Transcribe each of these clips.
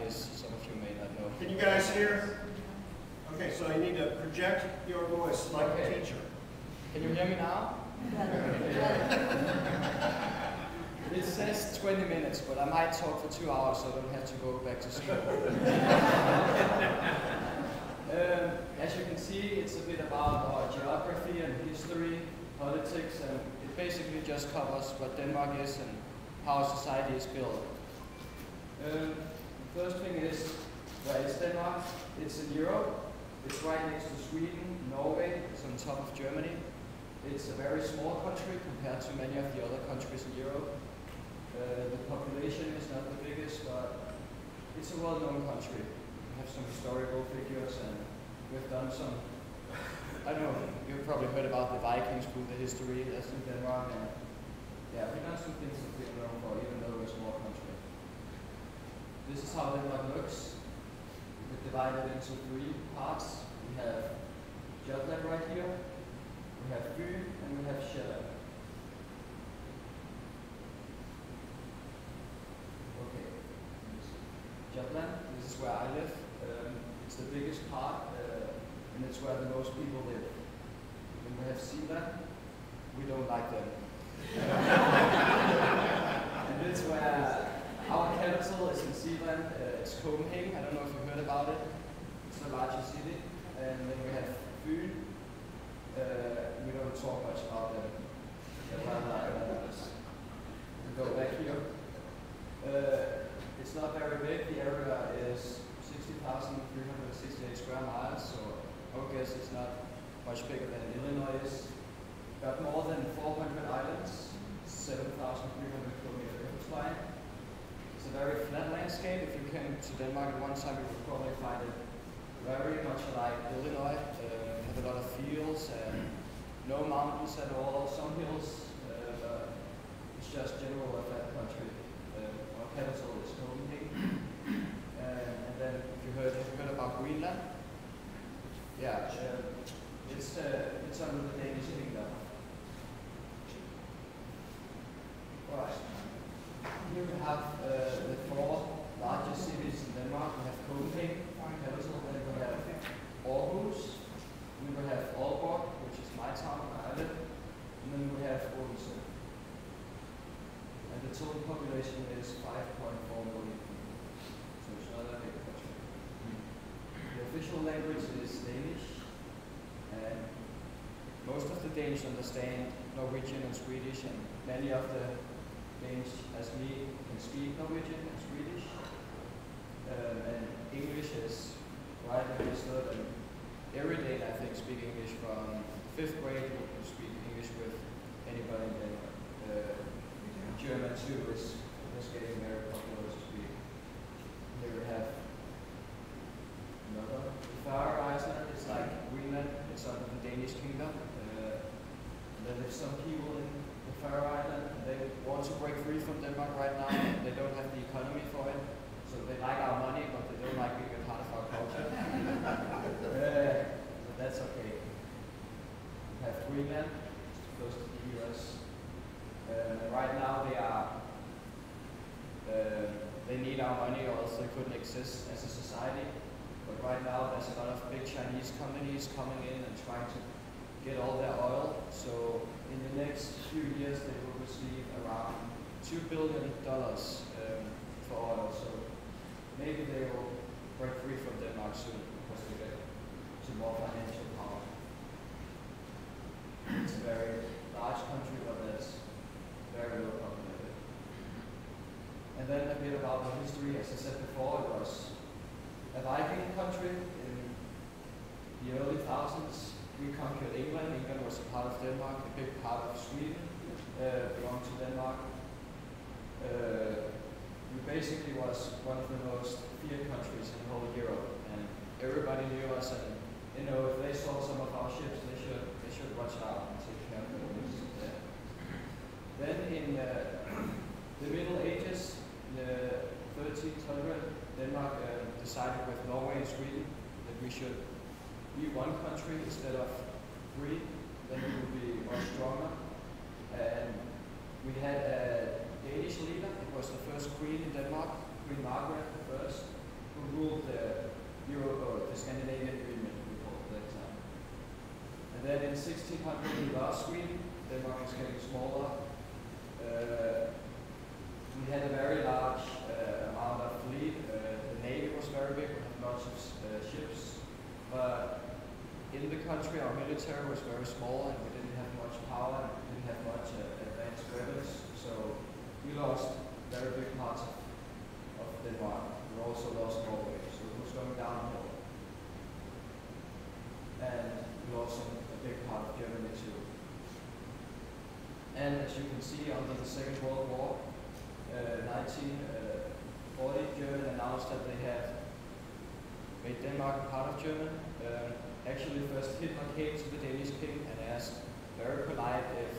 this, some of you may not know. Can you guys hear? Okay, so you need to project your voice like a teacher. Can you hear me now? It says 20 minutes, but I might talk for 2 hours, so I don't have to go back to school. As you can see, it's a bit about our geography and history, politics, and it basically just covers what Denmark is and how society is built. The first thing is, where is Denmark? It's in Europe. It's right next to Sweden, Norway. It's on top of Germany. It's a very small country compared to many of the other countries in Europe. The population is not the biggest, but it's a well-known country. We have some historical figures, and we've done some, I don't know, you've probably heard about the Vikings through the history that's in Denmark, and yeah, we've done some things that we're known for, even though we're a small country. This is how Denmark looks. We're divided into 3 parts. We have Jutland right here, we have Fyn, and we have Sjælland. Okay, Jutland, this is where I live. It's the biggest part, and it's where the most people live. And we have Zealand, we don't like them. And it's where our capital is in Zealand, it's Copenhagen. I don't know if you heard about it. It's the largest city. And then we have Fyn. We don't talk much about them. Go back here. It's not very big. The area is 60,368 square miles, so I would guess it's not much bigger than Illinois is. Got more than 400 islands, 7,300 kilometer coastline. It's a very flat landscape. If you came to Denmark at one time, you would probably find it very much like Illinois. We have a lot of fields and no mountains at all, some hills. It's just general a flat country. Our capital is Copenhagen. And then if you heard about Greenland, yeah, it's under the Danish kingdom. Right. Here we have the 4 largest cities in Denmark. We have Copenhagen, capital, then we have Aarhus, we will have Aalborg, which is my town, Ireland, and then we have Odense. And the total population is 5.4 million people, so it's not a big country. The official language is Danish, and most of the Danes understand Norwegian and Swedish, and many of the Danes, as me, can speak Norwegian and Swedish. And English is quite understood, and every Dane, I think, speak English from 5th grade. You can speak English with anybody in Denmark. German too is getting very popular to speak. Here we have another. Faroe Island is like Greenland, it's under the Danish kingdom. There live some people in the Faroe Island, and they want to break free from Denmark right now. They don't have the economy for it, so they like our money, but they don't like being a part of our culture. But that's okay. We have Greenland, close to the US. Right now they need our money, or else they couldn't exist as a society. But right now there's a lot of big Chinese companies coming in and trying to get all their oil. So in the next few years they will receive around $2 billion for oil. So maybe they will break free from Denmark soon because they get some more financial power. It's a very large country, but that's very low populated. And then a bit about the history. As I said before, it was a Viking country in the early thousands. We conquered England. England was a part of Denmark. A big part of Sweden belonged to Denmark. We basically was one of the most feared countries in the whole Europe, and everybody knew us. And you know, if they saw some of our ships, they should watch out and take care of them. Then in the Middle Ages, the 1300, Denmark decided with Norway and Sweden that we should be one country instead of 3. Then we would be much stronger. And we had a Danish leader. It was the first queen in Denmark, Queen Margaret I. who ruled the Europe, or the Scandinavian Agreement, we called it that time. And then in 1600 we lost Sweden. Denmark was getting smaller. We had a very large amount of fleet. The navy was very big. We had lots of ships. But in the country, our military was very small, and we didn't have much power, and we didn't have much advanced weapons. So we lost very big parts of Denmark. We also lost Norway, so it was going downhill. And we lost a big part of Germany too. And as you can see, under the Second World War, 1940, Germany announced that they had made Denmark a part of Germany. Actually, first Hitler came to the Danish king and asked, very polite, if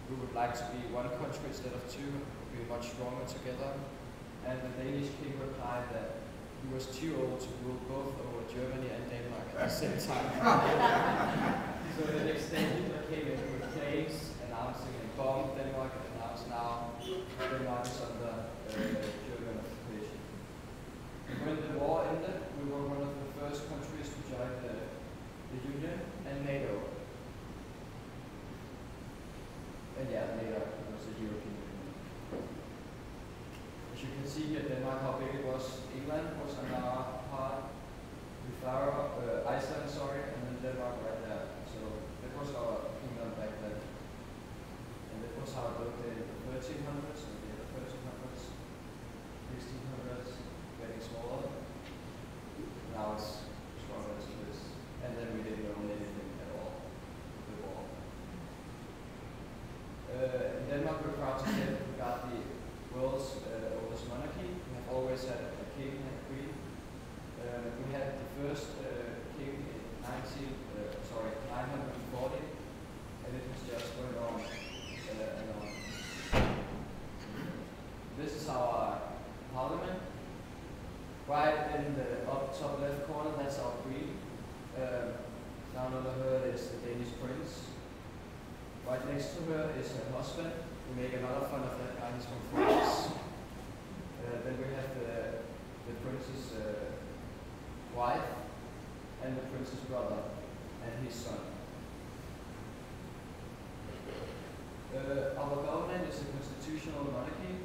we would like to be one country instead of two, we'd be much stronger together. And the Danish king replied that he was too old to rule both over Germany and Denmark at the same time. So the next day Hitler came in with planes announcing and bombed Denmark, and announced now Denmark is under German occupation. And when the war ended, we were one of the first countries to join the Union and NATO. And yeah, NATO was the European Union. As you can see here, Denmark, how big it was. England was on our part, Iceland, and then Denmark right there. So that was our kingdom back then. And that was how it looked in the 1300s, and the 1300s, 1600s, getting smaller. Now it's stronger as this. And then we didn't own anything at all. The war. In Denmark, we're proud to say that we got the world's oldest monarchy. We have always had a king and a queen. We had the first king in 940, and it was just going on and on. This is our parliament. Right in the top left corner, that's our queen. Down under her is the Danish prince. Right next to her is her husband. We make a lot of fun of that guy, he's from France. Then we have the prince's wife and the prince's brother and his son. Our government is a constitutional monarchy.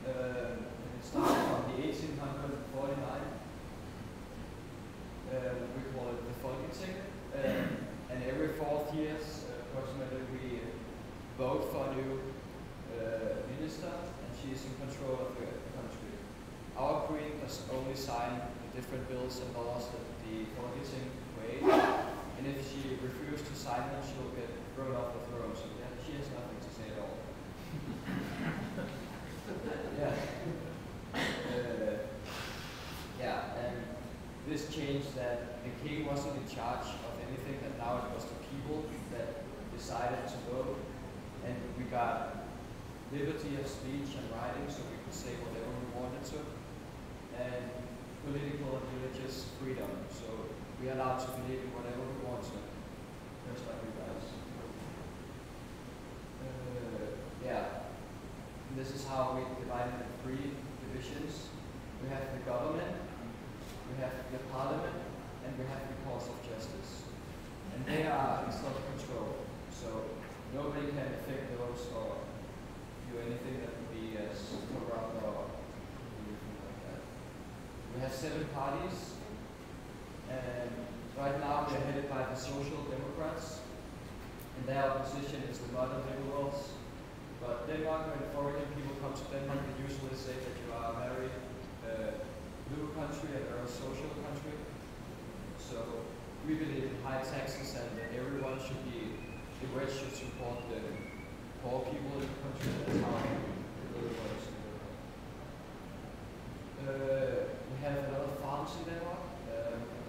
It started from the 1849. We call it the Folketing. And every 4 years, approximately, we vote for a new minister, and she is in control of the country. Our queen does only sign the different bills and laws that the Folketing create, and if she refuses to sign them, she will get thrown off the throne. So yeah, she has nothing to say at all. And this changed that the king wasn't in charge of anything, and now it was the people that decided to vote, and we got liberty of speech and writing, so we could say whatever we wanted to, and political and religious freedom, so we are allowed to believe in whatever we want to, just like you guys. This is how we divide it in 3 divisions. We have the government, we have the parliament, and we have the courts of justice. And they are in self-control, so nobody can affect those or do anything that would be as corrupt or anything like that. We have 7 parties, and right now they're headed by the Social Democrats, and their opposition is the modern liberals. But Denmark, when foreign people come to Denmark, they usually say that you are a very little country, a very social country. So we believe in high taxes and that everyone should be, the rich should support the poor people in the country. That's how it really works. We have a lot of farms in Denmark.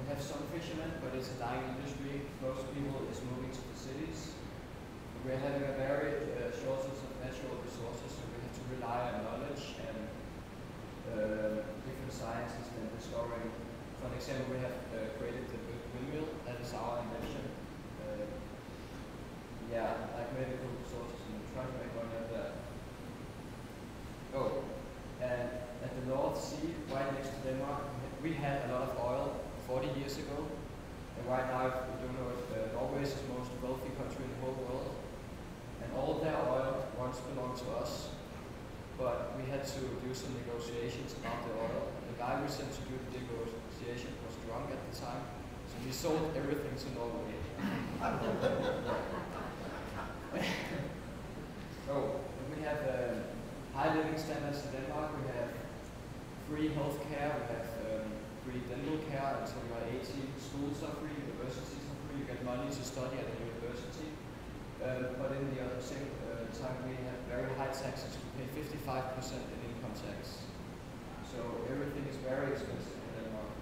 We have some fishermen, but it's a dying industry. Most people is moving to the cities. We're having a very shortage of natural resources, so we have to rely on knowledge and different sciences and discovering. For example, we have created the windmill. That is our invention. Like medical resources, and trying to make money out of that. Oh, and at the North Sea, right next to Denmark, we had a lot of oil 40 years ago, and right now, if you don't know it, Norway is the most wealthy country in the whole world, and all of their oil once belonged to us, but we had to do some negotiations about the oil. The guy we sent to do the negotiation was drunk at the time, so we sold everything to Norway. So we have high living standards in Denmark. We have free health care, we have free dental care until you are 18. Schools are free, universities are free, you get money to study at a university. But in the other same time, we have very high taxes. We pay 55% in income tax. So everything is very expensive in Denmark.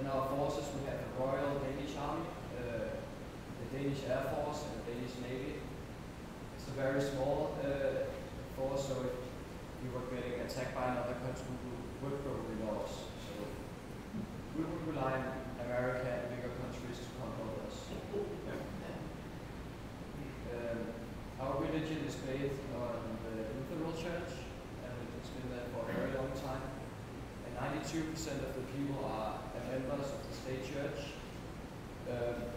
In our forces, we have the Royal Danish Army, the Danish Air Force, and the Danish Navy. It's a very small force, so if you were getting attacked by another country, we would probably lose. So we would rely on America and bigger countries to come help us. Our religion is based on the Lutheran Church, and it's been there for a very long time. And 92% of the people are members of the state church.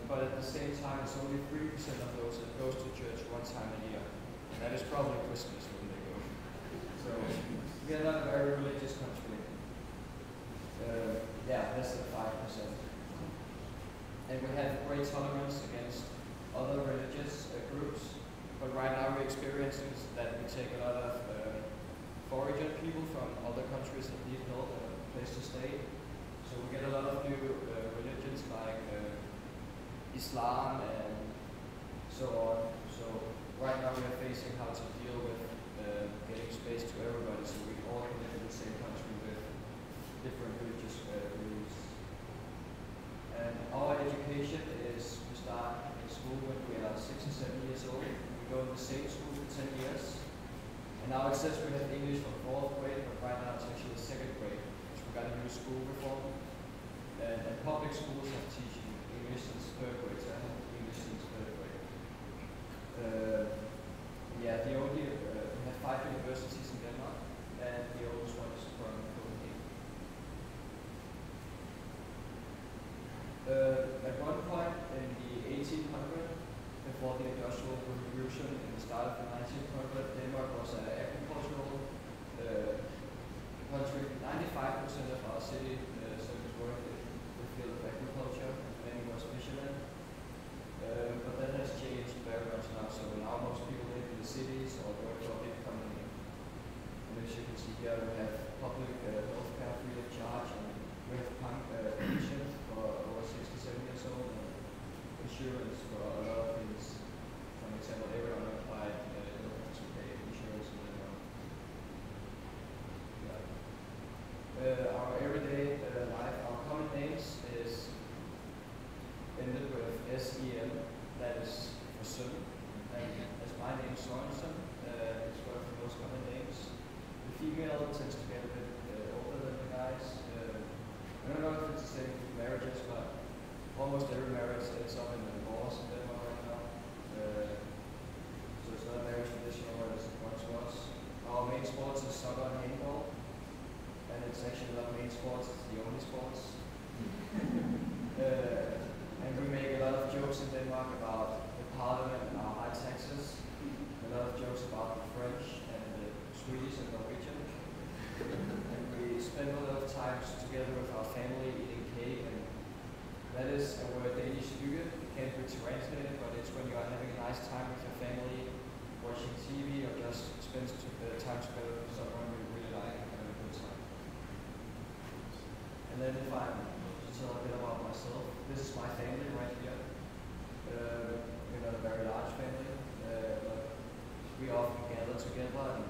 But at the same time, it's only 3% of those that goes to church one time a year. And that is probably Christmas when they go. So we are not a very religious country. Yeah, less than 5%. And we have great tolerance against other religious groups. But right now we're experiencing that we take a lot of foreign people from other countries that need help and a place to stay. So we get a lot of new religions like Islam and so on. So right now we are facing how to deal with getting space to everybody, so we all can live in the same country with different religious beliefs. And our education is, we start in school when we are 6 and 7 years old. We go in the same school for 10 years. And now it says we have English from 4th grade, but right now it's actually 2nd grade, because we got a new school reform. And public schools have teaching English since 3rd grade, so I have English since 3rd grade. Yeah, we have 5 universities in Denmark, and the oldest one is from Copenhagen. At one point in the 1800s, before the Industrial Revolution in the start of the 1900s, Denmark was an agricultural country. 95% of our city centers worked in the field of agriculture, many was fishermen. But that has changed very much now, so now most people live in the cities or work for a big company. And as you can see here, we have public health care free of charge, and we have pension for over 67 years old, and insurance for a lot of things. For example, everyone applied to pay insurance in Denmark. Yeah. Our everyday life, our common names is ended with S-E-M, that is for son. And as my name Sorensen, it's one of the most common names. The female tends to get a bit older than the guys. I don't know if it's the same with marriages, but almost every marriage ends up in a divorce in Denmark right now. So it's not very traditional as it once was. Our main sports is soccer and handball. And it's actually not main sports, it's the only sports. And we make a lot of jokes in Denmark about the parliament and our high taxes. A lot of jokes about the French and the Swedish and Norwegian. And we spend a lot of time together with our family eating cake, and that is a word Danish hygge. It can't be translated, but it's when you are having a nice time with your family, watching TV, or just spend time together with someone you really like and having a good time. And then if I'm to tell a bit about myself, this is my family right here. We're not a very large family, but we often gather together and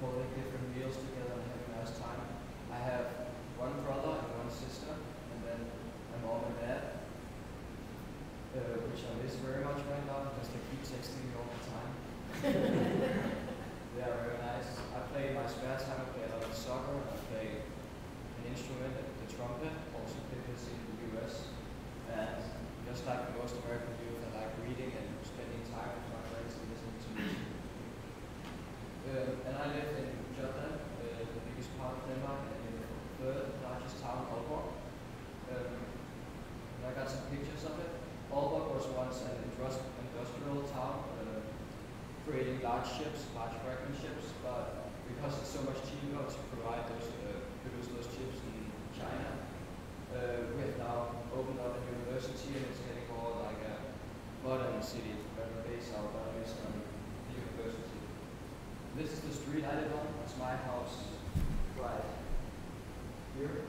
holding different meals together and having a nice time. I have one brother and one sister, and then my mom and dad, which I miss very much right now because they keep texting me all the time. They are very nice. I play in my spare time, I play a lot of soccer, I play an instrument, the trumpet, also play this in the US. And just like most American youth, I like reading and spending time with my friends and listening to music. And I live in Jutland, the biggest part of Denmark, and in the large fragment chips, but because it's so much cheaper to provide those, produce those chips in China, we have now opened up a university, and it's getting more like a modern city where we base our values on the university. This is the street I live on. It's my house right here.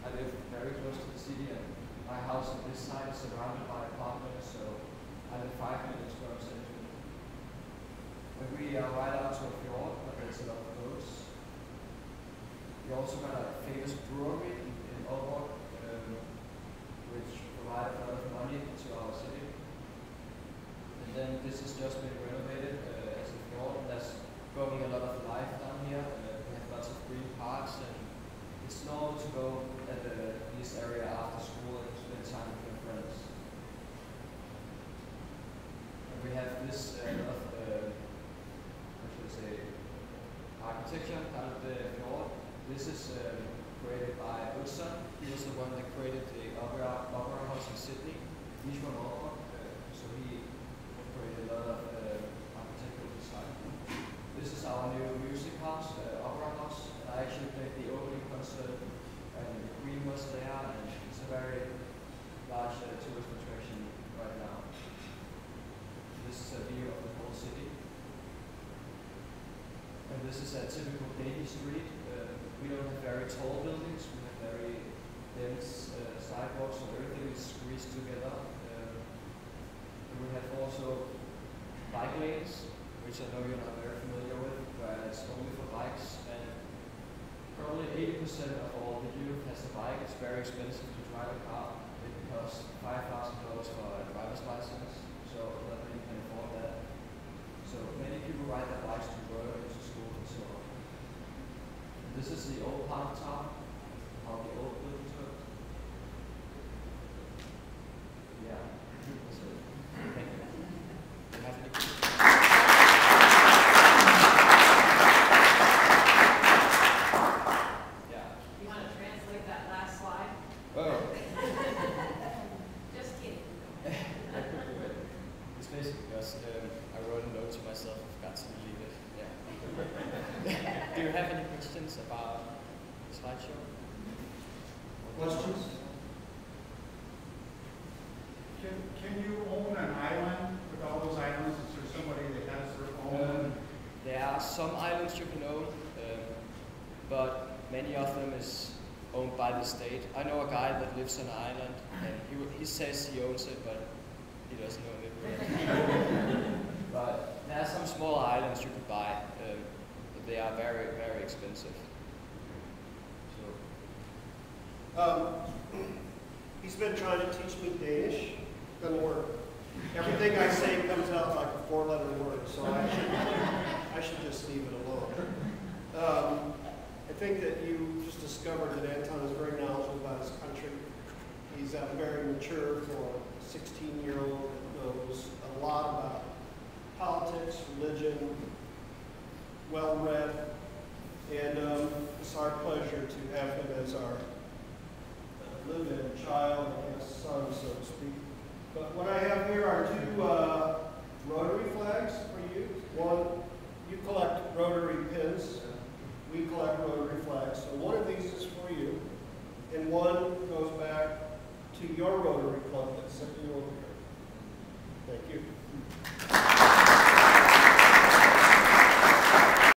I live very close to the city, and my house on this side is surrounded by apartments, so I live 5 minutes from Central. And we are right out to a fjord, but there's a lot of boats. We also got a famous brewery in Aalborg, which provided a lot of money to our city. And then this has just been renovated as a fjord. There's growing a lot of life down here. We have lots of green parks, and it's normal to go at this area after school and spend time with your friends. And we have this architecture out of the fjord. This is created by Anton. He was the one that created the opera house in Sydney. He's from Aalborg, so he created a lot of architectural design. This is our new music house, opera house. And I actually played the opening concert, and the Queen was there, and it's a very large tourist attraction right now. This is a view of the whole city. And this is a typical Danish street. We don't have very tall buildings. We have very dense sidewalks, so everything is squeezed together. And we have also bike lanes, which I know you're not very familiar with, but it's only for bikes. And probably 80% of all the youth has a bike. It's very expensive to drive a car. It costs $5,000 for a driver's license, so not many can afford that. So many people ride their bikes to work and to school and so on. This is the old part of town, how the old buildings look. Yeah. So, thank you. Do you have any questions? Yeah. You want to translate that last slide? Oh. Just kidding. I could do it. It's basically because I wrote a note to myself and forgot to delete it. Yeah. Do you have any questions about the slideshow? Questions? Can you own an island with all those islands? Is there somebody that has their own? There are some islands you can own, but many of them is owned by the state. I know a guy that lives on an island, and he says he owns it, but he doesn't own it. But there are some small islands you could buy, but they are very, very expensive. So. He's been trying to teach me Danish. Doesn't work. Everything I say comes out like a 4-letter word, so I should just leave it alone. I think that you just discovered that Anton is very knowledgeable about his country. He's very mature for a 16-year-old that knows a lot about politics, religion, well-read, and it's our pleasure to have him as our live-in child, I guess, son, so to speak. But what I have here are two Rotary flags for you. One, you collect Rotary pins. We collect Rotary flags. So one of these is for you, and one goes back to your Rotary